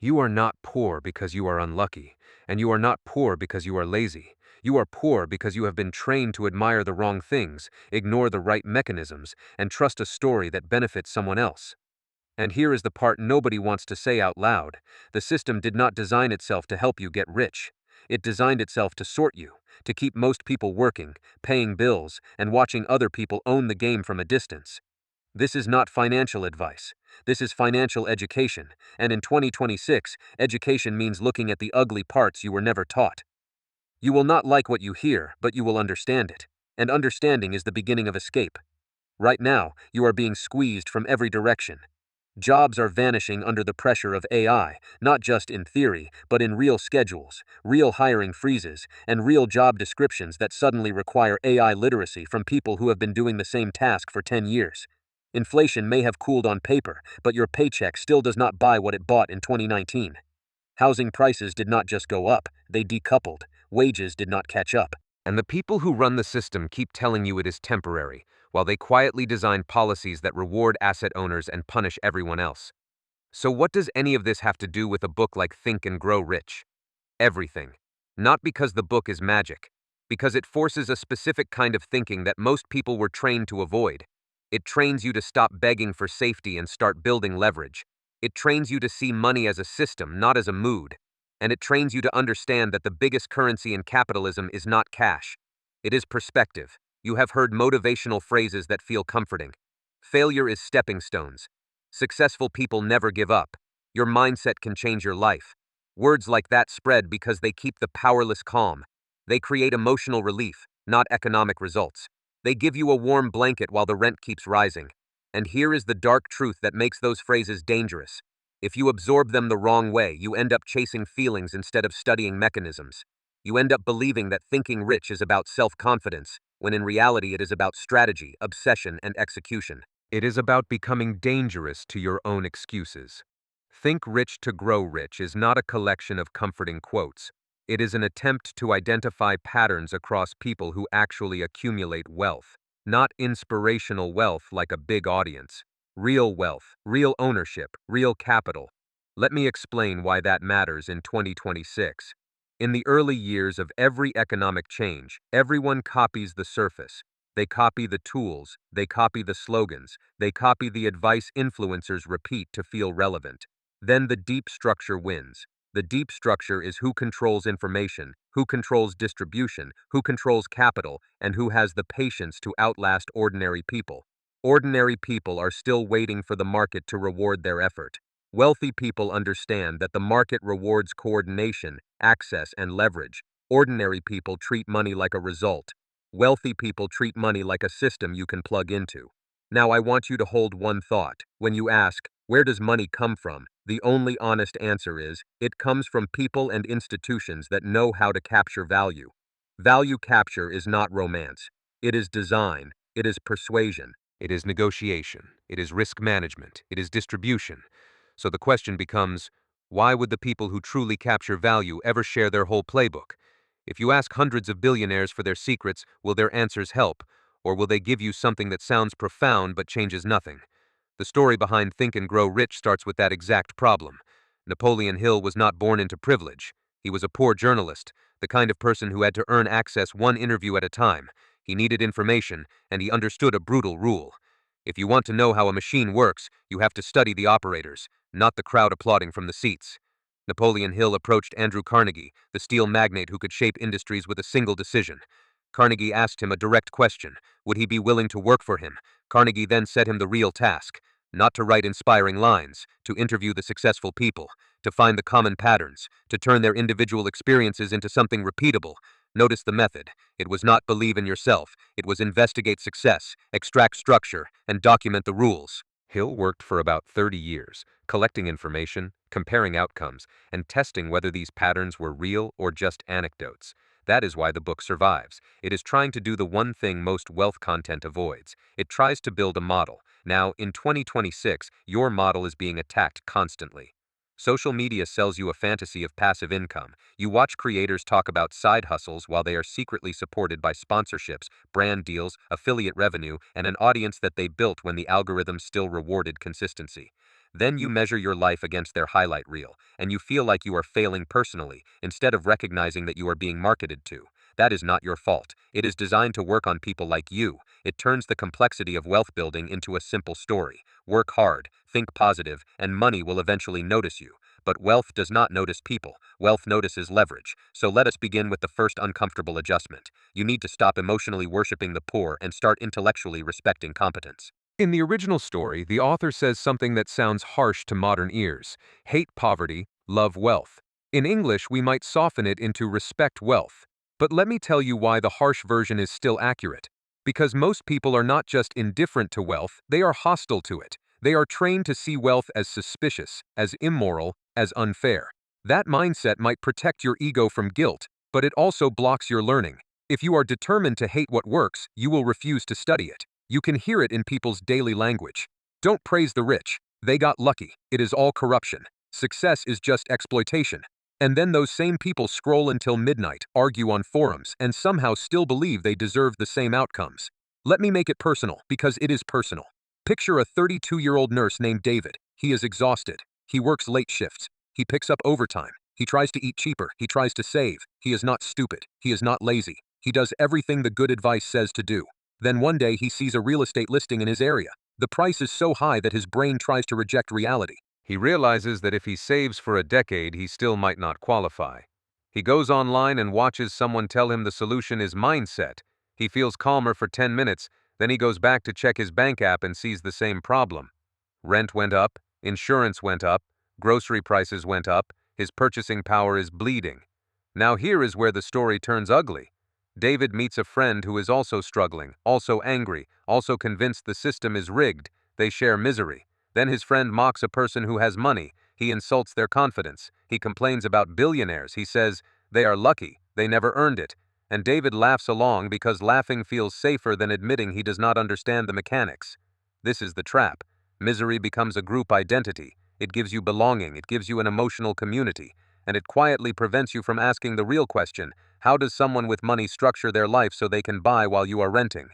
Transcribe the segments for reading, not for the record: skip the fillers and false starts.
You are not poor because you are unlucky, and you are not poor because you are lazy. You are poor because you have been trained to admire the wrong things, ignore the right mechanisms, and trust a story that benefits someone else. And here is the part nobody wants to say out loud. The system did not design itself to help you get rich. It designed itself to sort you, to keep most people working, paying bills, and watching other people own the game from a distance. This is not financial advice. This is financial education, and in 2026, education means looking at the ugly parts you were never taught. You will not like what you hear, but you will understand it. And understanding is the beginning of escape. Right now, you are being squeezed from every direction. Jobs are vanishing under the pressure of AI, not just in theory, but in real schedules, real hiring freezes, and real job descriptions that suddenly require AI literacy from people who have been doing the same task for 10 years. Inflation may have cooled on paper, but your paycheck still does not buy what it bought in 2019. Housing prices did not just go up, they decoupled. Wages did not catch up. And the people who run the system keep telling you it is temporary, while they quietly design policies that reward asset owners and punish everyone else. So what does any of this have to do with a book like Think and Grow Rich? Everything. Not because the book is magic, because it forces a specific kind of thinking that most people were trained to avoid. It trains you to stop begging for safety and start building leverage. It trains you to see money as a system, not as a mood. And it trains you to understand that the biggest currency in capitalism is not cash. It is perspective. You have heard motivational phrases that feel comforting. Failure is stepping stones. Successful people never give up. Your mindset can change your life. Words like that spread because they keep the powerless calm. They create emotional relief, not economic results. They give you a warm blanket while the rent keeps rising. And here is the dark truth that makes those phrases dangerous. If you absorb them the wrong way, you end up chasing feelings instead of studying mechanisms. You end up believing that thinking rich is about self-confidence, when in reality it is about strategy, obsession, and execution. It is about becoming dangerous to your own excuses. Think Rich to Grow Rich is not a collection of comforting quotes. It is an attempt to identify patterns across people who actually accumulate wealth, not inspirational wealth like a big audience. Real wealth, real ownership, real capital. Let me explain why that matters in 2026. In the early years of every economic change, everyone copies the surface. They copy the tools, they copy the slogans, they copy the advice influencers repeat to feel relevant. Then the deep structure wins. The deep structure is who controls information, who controls distribution, who controls capital, and who has the patience to outlast ordinary people. Ordinary people are still waiting for the market to reward their effort. Wealthy people understand that the market rewards coordination, access, and leverage. Ordinary people treat money like a result. Wealthy people treat money like a system you can plug into. Now I want you to hold one thought. When you ask, where does money come from? The only honest answer is, it comes from people and institutions that know how to capture value. Value capture is not romance. It is design. It is persuasion. It is negotiation. It is risk management. It is distribution. So the question becomes, why would the people who truly capture value ever share their whole playbook? If you ask hundreds of billionaires for their secrets, will their answers help? Or will they give you something that sounds profound but changes nothing? The story behind Think and Grow Rich starts with that exact problem. Napoleon Hill was not born into privilege. He was a poor journalist, the kind of person who had to earn access one interview at a time. He needed information, and he understood a brutal rule. If you want to know how a machine works, you have to study the operators, not the crowd applauding from the seats. Napoleon Hill approached Andrew Carnegie, the steel magnate who could shape industries with a single decision. Carnegie asked him a direct question. Would he be willing to work for him? Carnegie then set him the real task. Not to write inspiring lines, to interview the successful people, to find the common patterns, to turn their individual experiences into something repeatable. Notice the method. It was not believe in yourself. It was investigate success, extract structure, and document the rules. Hill worked for about 30 years, collecting information, comparing outcomes, and testing whether these patterns were real or just anecdotes. That is why the book survives. It is trying to do the one thing most wealth content avoids. It tries to build a model. Now, in 2026, your model is being attacked constantly. Social media sells you a fantasy of passive income. You watch creators talk about side hustles while they are secretly supported by sponsorships, brand deals, affiliate revenue, and an audience that they built when the algorithm still rewarded consistency. Then you measure your life against their highlight reel, and you feel like you are failing personally, instead of recognizing that you are being marketed to. That is not your fault. It is designed to work on people like you. It turns the complexity of wealth building into a simple story. Work hard, think positive, and money will eventually notice you. But wealth does not notice people. Wealth notices leverage. So let us begin with the first uncomfortable adjustment. You need to stop emotionally worshiping the poor and start intellectually respecting competence. In the original story, the author says something that sounds harsh to modern ears: hate poverty, love wealth. In English, we might soften it into respect wealth. But let me tell you why the harsh version is still accurate. Because most people are not just indifferent to wealth, they are hostile to it. They are trained to see wealth as suspicious, as immoral, as unfair. That mindset might protect your ego from guilt, but it also blocks your learning. If you are determined to hate what works, you will refuse to study it. You can hear it in people's daily language. Don't praise the rich. They got lucky. It is all corruption. Success is just exploitation. And then those same people scroll until midnight, argue on forums, and somehow still believe they deserve the same outcomes. Let me make it personal, because it is personal. Picture a 32-year-old nurse named David. He is exhausted. He works late shifts. He picks up overtime. He tries to eat cheaper. He tries to save. He is not stupid. He is not lazy. He does everything the good advice says to do. Then one day he sees a real estate listing in his area. The price is so high that his brain tries to reject reality. He realizes that if he saves for a decade, he still might not qualify. He goes online and watches someone tell him the solution is mindset. He feels calmer for 10 minutes, then he goes back to check his bank app and sees the same problem. Rent went up, insurance went up, grocery prices went up, his purchasing power is bleeding. Now here is where the story turns ugly. David meets a friend who is also struggling, also angry, also convinced the system is rigged. They share misery. Then his friend mocks a person who has money. He insults their confidence. He complains about billionaires. He says, they are lucky, they never earned it. And David laughs along because laughing feels safer than admitting he does not understand the mechanics. This is the trap. Misery becomes a group identity. It gives you belonging, it gives you an emotional community, and it quietly prevents you from asking the real question: how does someone with money structure their life so they can buy while you are renting?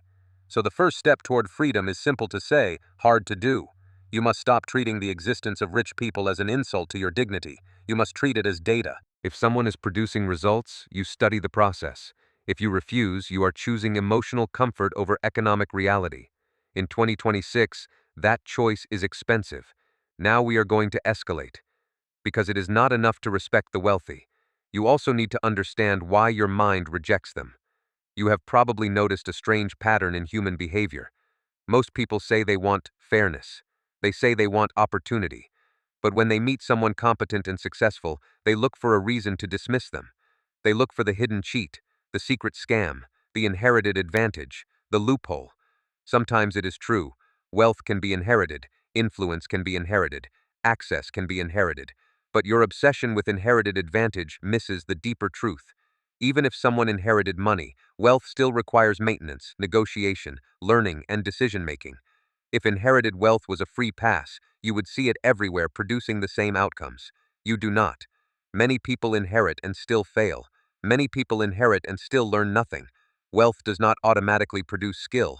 So the first step toward freedom is simple to say, hard to do. You must stop treating the existence of rich people as an insult to your dignity. You must treat it as data. If someone is producing results, you study the process. If you refuse, you are choosing emotional comfort over economic reality. In 2026, that choice is expensive. Now we are going to escalate. Because it is not enough to respect the wealthy. You also need to understand why your mind rejects them. You have probably noticed a strange pattern in human behavior. Most people say they want fairness. They say they want opportunity. But when they meet someone competent and successful, they look for a reason to dismiss them. They look for the hidden cheat, the secret scam, the inherited advantage, the loophole. Sometimes it is true. Wealth can be inherited, influence can be inherited, access can be inherited. But your obsession with inherited advantage misses the deeper truth. Even if someone inherited money, wealth still requires maintenance, negotiation, learning, and decision-making. If inherited wealth was a free pass, you would see it everywhere producing the same outcomes. You do not. Many people inherit and still fail. Many people inherit and still learn nothing. Wealth does not automatically produce skill.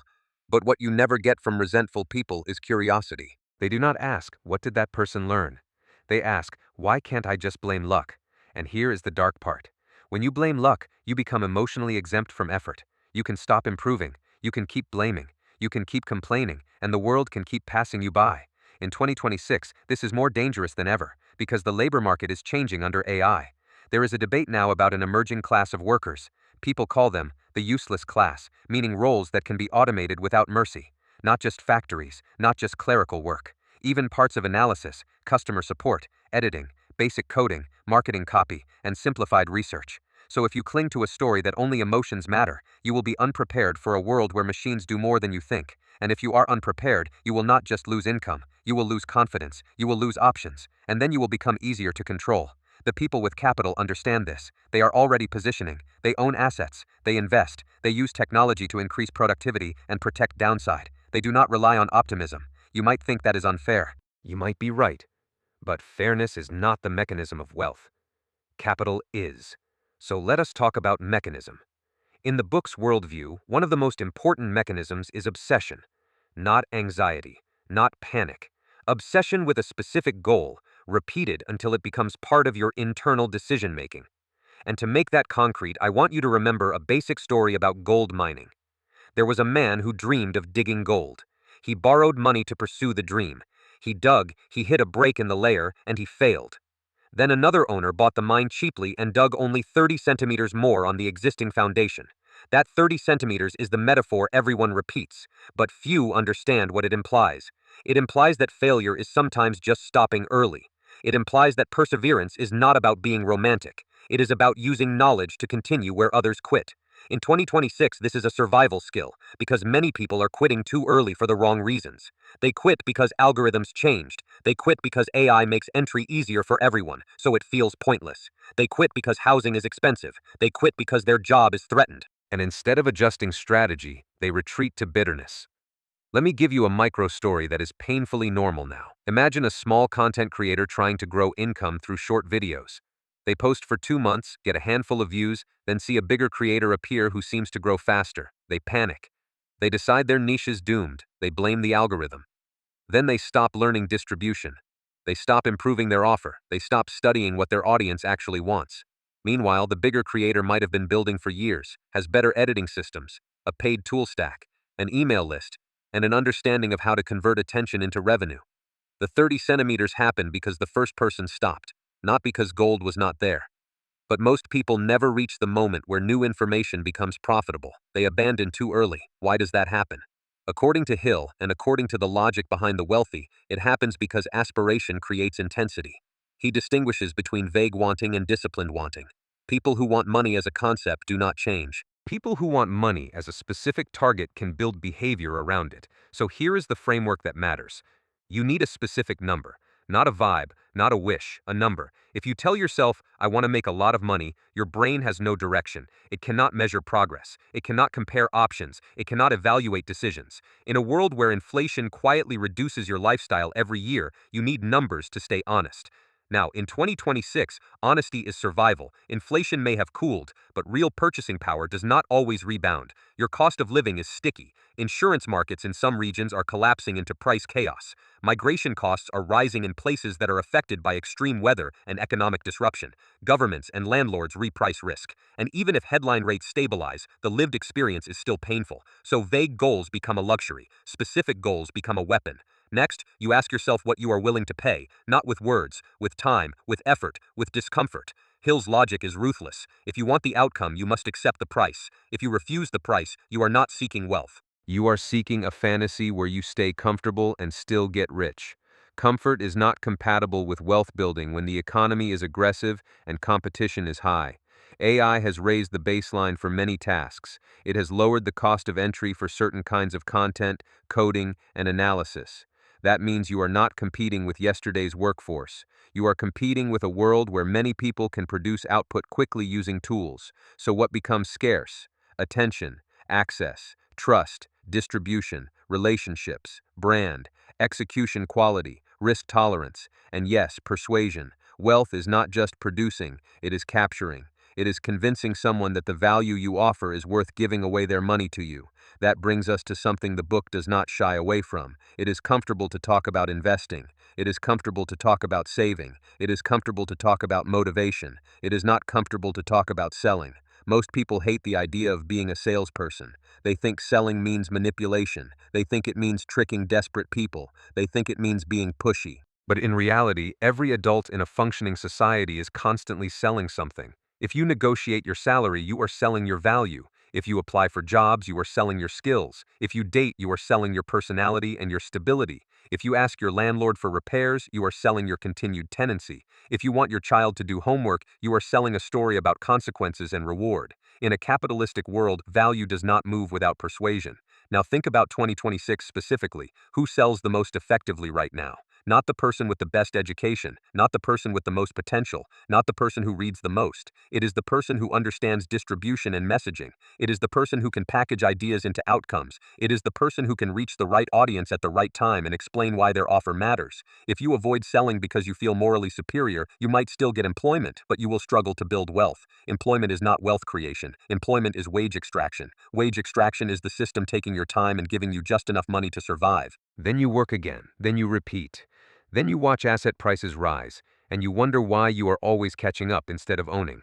But what you never get from resentful people is curiosity. They do not ask, what did that person learn? They ask, why can't I just blame luck? And here is the dark part. When you blame luck, you become emotionally exempt from effort. You can stop improving. You can keep blaming. You can keep complaining, and the world can keep passing you by. In 2026, this is more dangerous than ever, because the labor market is changing under AI. There is a debate now about an emerging class of workers. People call them the useless class, meaning roles that can be automated without mercy. Not just factories, not just clerical work. Even parts of analysis, customer support, editing, basic coding, marketing copy, and simplified research. So if you cling to a story that only emotions matter, you will be unprepared for a world where machines do more than you think. And if you are unprepared, you will not just lose income, you will lose confidence, you will lose options, and then you will become easier to control. The people with capital understand this. They are already positioning, they own assets, they invest, they use technology to increase productivity and protect downside. They do not rely on optimism. You might think that is unfair. You might be right. But fairness is not the mechanism of wealth. Capital is. So let us talk about mechanism. In the book's worldview, one of the most important mechanisms is obsession. Not anxiety, not panic. Obsession with a specific goal, repeated until it becomes part of your internal decision making. And to make that concrete, I want you to remember a basic story about gold mining. There was a man who dreamed of digging gold. He borrowed money to pursue the dream. He dug, he hit a break in the layer, and he failed. Then another owner bought the mine cheaply and dug only 30 centimeters more on the existing foundation. That 30 centimeters is the metaphor everyone repeats, but few understand what it implies. It implies that failure is sometimes just stopping early. It implies that perseverance is not about being romantic. It is about using knowledge to continue where others quit. In 2026, this is a survival skill, because many people are quitting too early for the wrong reasons. They quit because algorithms changed. They quit because AI makes entry easier for everyone, so it feels pointless. They quit because housing is expensive. They quit because their job is threatened. And instead of adjusting strategy, they retreat to bitterness. Let me give you a micro story that is painfully normal now. Imagine a small content creator trying to grow income through short videos. They post for 2 months, get a handful of views, then see a bigger creator appear who seems to grow faster. They panic. They decide their niche is doomed. They blame the algorithm. Then they stop learning distribution. They stop improving their offer. They stop studying what their audience actually wants. Meanwhile, the bigger creator might have been building for years, has better editing systems, a paid tool stack, an email list, and an understanding of how to convert attention into revenue. The 30 centimeters happened because the first person stopped, not because gold was not there. But most people never reach the moment where new information becomes profitable. They abandon too early. Why does that happen? According to Hill, and according to the logic behind the wealthy, it happens because aspiration creates intensity. He distinguishes between vague wanting and disciplined wanting. People who want money as a concept do not change. People who want money as a specific target can build behavior around it. So here is the framework that matters. You need a specific number, not a vibe, not a wish, a number. If you tell yourself, I want to make a lot of money, your brain has no direction. It cannot measure progress. It cannot compare options. It cannot evaluate decisions. In a world where inflation quietly reduces your lifestyle every year, you need numbers to stay honest. Now, in 2026, honesty is survival. Inflation may have cooled, but real purchasing power does not always rebound. Your cost of living is sticky. Insurance markets in some regions are collapsing into price chaos. Migration costs are rising in places that are affected by extreme weather and economic disruption. Governments and landlords reprice risk. And even if headline rates stabilize, the lived experience is still painful. So vague goals become a luxury. Specific goals become a weapon. Next, you ask yourself what you are willing to pay, not with words, with time, with effort, with discomfort. Hill's logic is ruthless. If you want the outcome, you must accept the price. If you refuse the price, you are not seeking wealth. You are seeking a fantasy where you stay comfortable and still get rich. Comfort is not compatible with wealth building when the economy is aggressive and competition is high. AI has raised the baseline for many tasks. It has lowered the cost of entry for certain kinds of content, coding, and analysis. That means you are not competing with yesterday's workforce. You are competing with a world where many people can produce output quickly using tools. So what becomes scarce? Attention, access, trust, distribution, relationships, brand, execution quality, risk tolerance, and yes, persuasion. Wealth is not just producing, it is capturing. It is convincing someone that the value you offer is worth giving away their money to you. That brings us to something the book does not shy away from. It is comfortable to talk about investing. It is comfortable to talk about saving. It is comfortable to talk about motivation. It is not comfortable to talk about selling. Most people hate the idea of being a salesperson. They think selling means manipulation. They think it means tricking desperate people. They think it means being pushy. But in reality, every adult in a functioning society is constantly selling something. If you negotiate your salary, you are selling your value. If you apply for jobs, you are selling your skills. If you date, you are selling your personality and your stability. If you ask your landlord for repairs, you are selling your continued tenancy. If you want your child to do homework, you are selling a story about consequences and reward. In a capitalistic world, value does not move without persuasion. Now think about 2026 specifically. Who sells the most effectively right now? Not the person with the best education, not the person with the most potential, not the person who reads the most. It is the person who understands distribution and messaging. It is the person who can package ideas into outcomes. It is the person who can reach the right audience at the right time and explain why their offer matters. If you avoid selling because you feel morally superior, you might still get employment, but you will struggle to build wealth. Employment is not wealth creation. Employment is wage extraction. Wage extraction is the system taking your time and giving you just enough money to survive. Then you work again. Then you repeat. Then you watch asset prices rise, and you wonder why you are always catching up instead of owning.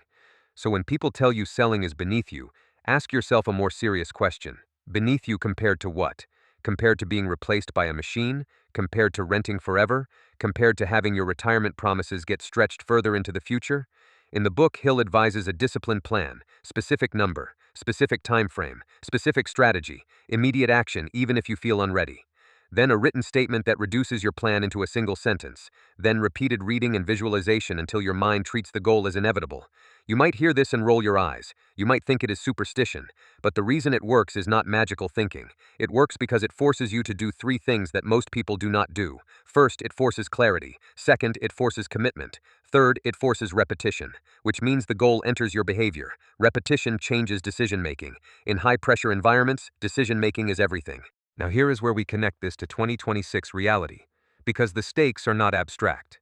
So when people tell you selling is beneath you, ask yourself a more serious question. Beneath you compared to what? Compared to being replaced by a machine? Compared to renting forever? Compared to having your retirement promises get stretched further into the future? In the book, Hill advises a disciplined plan, specific number, specific time frame, specific strategy, immediate action even if you feel unready. Then a written statement that reduces your plan into a single sentence. Then repeated reading and visualization until your mind treats the goal as inevitable. You might hear this and roll your eyes. You might think it is superstition. But the reason it works is not magical thinking. It works because it forces you to do three things that most people do not do. First, it forces clarity. Second, it forces commitment. Third, it forces repetition, which means the goal enters your behavior. Repetition changes decision making. In high pressure environments, decision making is everything. Now here is where we connect this to 2026 reality. Because the stakes are not abstract.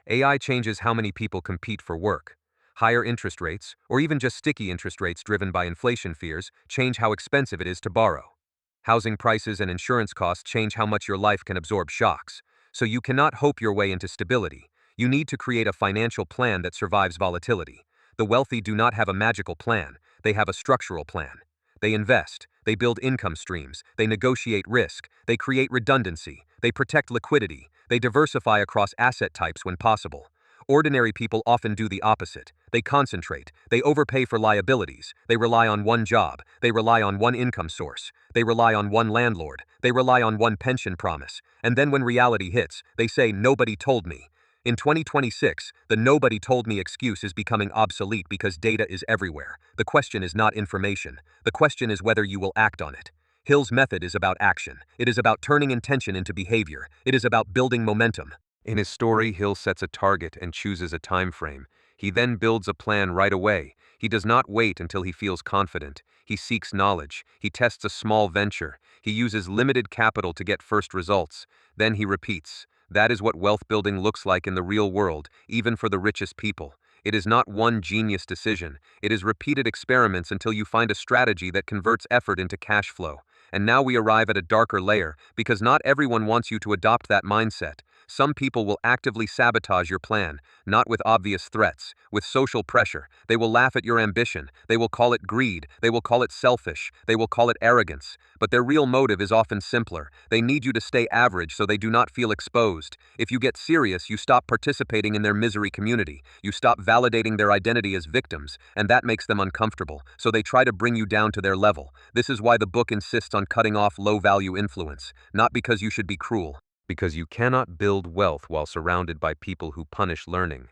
AI changes how many people compete for work. Higher interest rates, or even just sticky interest rates driven by inflation fears, change how expensive it is to borrow. Housing prices and insurance costs change how much your life can absorb shocks. So you cannot hope your way into stability. You need to create a financial plan that survives volatility. The wealthy do not have a magical plan, they have a structural plan. They invest, they build income streams, they negotiate risk, they create redundancy, they protect liquidity, they diversify across asset types when possible. Ordinary people often do the opposite. They concentrate, they overpay for liabilities, they rely on one job, they rely on one income source, they rely on one landlord, they rely on one pension promise, and then when reality hits, they say, "Nobody told me." In 2026, the "nobody told me" excuse is becoming obsolete because data is everywhere. The question is not information. The question is whether you will act on it. Hill's method is about action. It is about turning intention into behavior. It is about building momentum. In his story, Hill sets a target and chooses a time frame. He then builds a plan right away. He does not wait until he feels confident. He seeks knowledge. He tests a small venture. He uses limited capital to get first results. Then he repeats. That is what wealth building looks like in the real world, even for the richest people. It is not one genius decision. It is repeated experiments until you find a strategy that converts effort into cash flow. And now we arrive at a darker layer, because not everyone wants you to adopt that mindset. Some people will actively sabotage your plan, not with obvious threats, with social pressure. They will laugh at your ambition. They will call it greed. They will call it selfish. They will call it arrogance. But their real motive is often simpler. They need you to stay average so they do not feel exposed. If you get serious, you stop participating in their misery community. You stop validating their identity as victims, and that makes them uncomfortable, so they try to bring you down to their level. This is why the book insists on cutting off low-value influence, not because you should be cruel, because you cannot build wealth while surrounded by people who punish learning.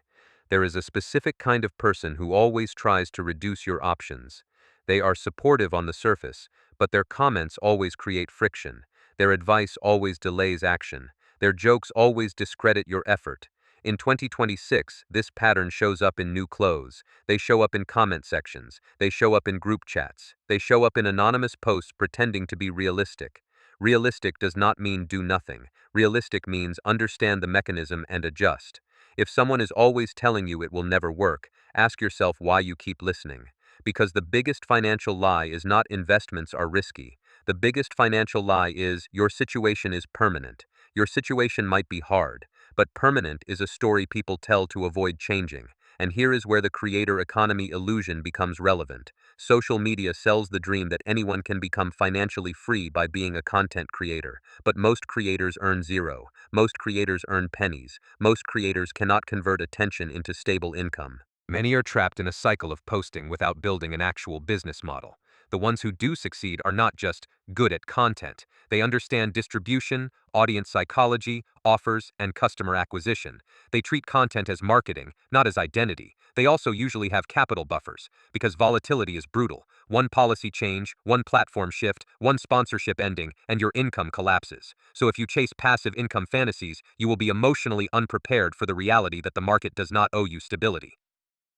There is a specific kind of person who always tries to reduce your options. They are supportive on the surface, but their comments always create friction. Their advice always delays action. Their jokes always discredit your effort. In 2026, this pattern shows up in new clothes. They show up in comment sections. They show up in group chats. They show up in anonymous posts pretending to be realistic. Realistic does not mean do nothing. Realistic means understand the mechanism and adjust. If someone is always telling you it will never work, ask yourself why you keep listening. Because the biggest financial lie is not investments are risky. The biggest financial lie is your situation is permanent. Your situation might be hard, but permanent is a story people tell to avoid changing. And here is where the creator economy illusion becomes relevant. Social media sells the dream that anyone can become financially free by being a content creator, but most creators earn zero. Most creators earn pennies. Most creators cannot convert attention into stable income. Many are trapped in a cycle of posting without building an actual business model. The ones who do succeed are not just good at content. They understand distribution, audience psychology, offers, and customer acquisition. They treat content as marketing, not as identity. They also usually have capital buffers, because volatility is brutal. One policy change, one platform shift, one sponsorship ending, and your income collapses. So if you chase passive income fantasies, you will be emotionally unprepared for the reality that the market does not owe you stability.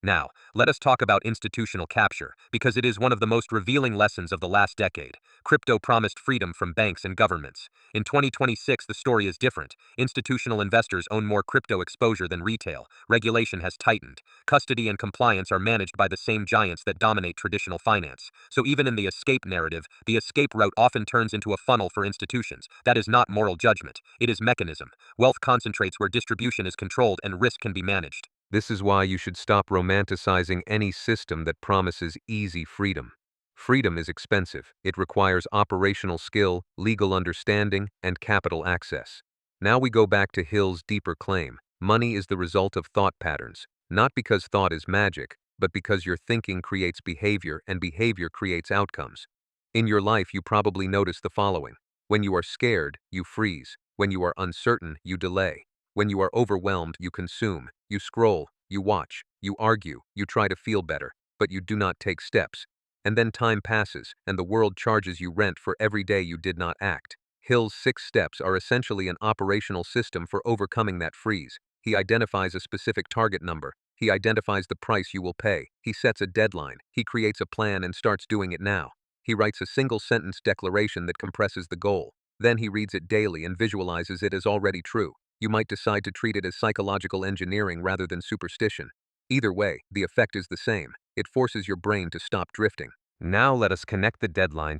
Now, let us talk about institutional capture, because it is one of the most revealing lessons of the last decade. Crypto promised freedom from banks and governments. In 2026, the story is different. Institutional investors own more crypto exposure than retail. Regulation has tightened. Custody and compliance are managed by the same giants that dominate traditional finance. So even in the escape narrative, the escape route often turns into a funnel for institutions. That is not moral judgment. It is mechanism. Wealth concentrates where distribution is controlled and risk can be managed. This is why you should stop romanticizing any system that promises easy freedom. Freedom is expensive. It requires operational skill, legal understanding, and capital access. Now we go back to Hill's deeper claim. Money is the result of thought patterns, not because thought is magic, but because your thinking creates behavior and behavior creates outcomes. In your life, you probably notice the following. When you are scared, you freeze. When you are uncertain, you delay. When you are overwhelmed, you consume, you scroll, you watch, you argue, you try to feel better, but you do not take steps. And then time passes, and the world charges you rent for every day you did not act. Hill's 6 steps are essentially an operational system for overcoming that freeze. He identifies a specific target number. He identifies the price you will pay. He sets a deadline. He creates a plan and starts doing it now. He writes a single-sentence declaration that compresses the goal. Then he reads it daily and visualizes it as already true. You might decide to treat it as psychological engineering rather than superstition. Either way, the effect is the same. It forces your brain to stop drifting. Now let us connect the deadline